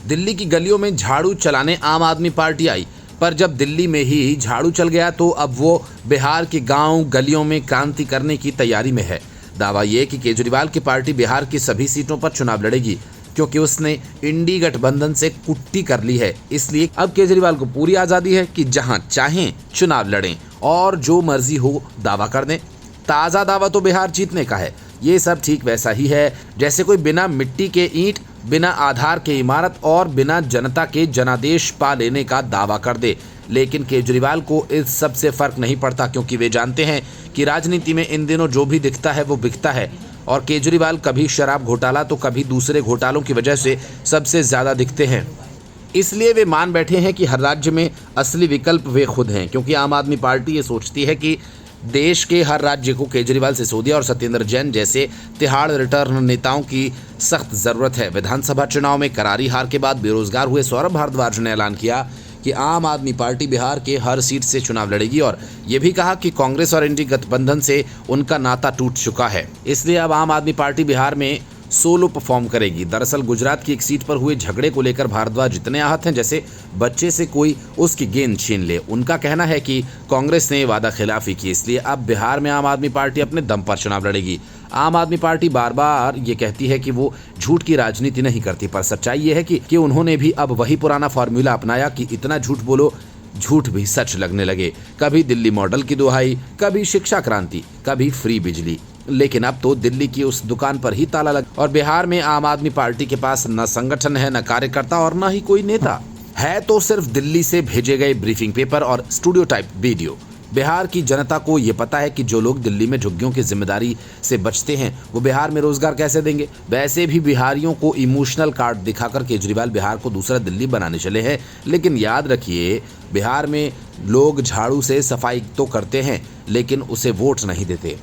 दिल्ली की गलियों में झाड़ू चलाने आम आदमी पार्टी आई, पर जब दिल्ली में ही झाड़ू चल गया तो अब वो बिहार के गांव गलियों में क्रांति करने की तैयारी में है। दावा ये कि केजरीवाल की पार्टी बिहार की सभी सीटों पर चुनाव लड़ेगी, क्योंकि उसने इंडी गठबंधन से कुट्टी कर ली है। इसलिए अब केजरीवाल को पूरी आज़ादी है कि जहां चाहें चुनाव लड़ें और जो मर्जी हो दावा कर दें। ताज़ा दावा तो बिहार जीतने का है। ये सब ठीक वैसा ही है जैसे कोई बिना मिट्टी के ईंट, बिना आधार के इमारत और बिना जनता के जनादेश पा लेने का दावा कर दे। लेकिन केजरीवाल को इस सब से फर्क नहीं पड़ता, क्योंकि वे जानते हैं कि राजनीति में इन दिनों जो भी दिखता है वो बिकता है। और केजरीवाल कभी शराब घोटाला तो कभी दूसरे घोटालों की वजह से सबसे ज़्यादा दिखते हैं। इसलिए वे मान बैठे हैं कि हर राज्य में असली विकल्प वे खुद हैं, क्योंकि आम आदमी पार्टी ये सोचती है कि देश के हर राज्य को केजरीवाल, सिसोदिया और सत्येंद्र जैन जैसे तिहाड़ रिटर्न नेताओं की सख्त ज़रूरत है। विधानसभा चुनाव में करारी हार के बाद बेरोजगार हुए सौरभ भारद्वाज ने ऐलान किया कि आम आदमी पार्टी बिहार के हर सीट से चुनाव लड़ेगी और ये भी कहा कि कांग्रेस और इंडी गठबंधन से उनका नाता टूट चुका है। इसलिए अब आम आदमी पार्टी बिहार में सोलो परफॉर्म करेगी। दरअसल गुजरात की एक सीट पर हुए झगड़े को लेकर भारद्वाज इतने आहत हैं जैसे बच्चे से कोई उसकी गेंद छीन ले। उनका कहना है कि कांग्रेस ने वादा खिलाफी की, इसलिए अब बिहार में आम आदमी पार्टी अपने दम पर चुनाव लड़ेगी। आम आदमी पार्टी बार बार ये कहती है कि वो झूठ की राजनीति नहीं करती, पर सच्चाई ये है कि उन्होंने भी अब वही पुराना फॉर्मूला अपनाया कि इतना झूठ बोलो झूठ भी सच लगने लगे। कभी दिल्ली मॉडल की दुहाई, कभी शिक्षा क्रांति, कभी फ्री बिजली। लेकिन अब तो दिल्ली की उस दुकान पर ही ताला लगा और बिहार में आम आदमी पार्टी के पास न संगठन है, न कार्यकर्ता और न ही कोई नेता है। तो सिर्फ दिल्ली से भेजे गए ब्रीफिंग पेपर और स्टूडियो टाइप वीडियो। बिहार की जनता को ये पता है कि जो लोग दिल्ली में झुग्गियों की जिम्मेदारी से बचते हैं वो बिहार में रोजगार कैसे देंगे। वैसे भी बिहारियों को इमोशनल कार्ड दिखाकर केजरीवाल बिहार को दूसरा दिल्ली बनाने चले हैं। लेकिन याद रखिए, बिहार में लोग झाड़ू से सफाई तो करते हैं लेकिन उसे वोट नहीं देते।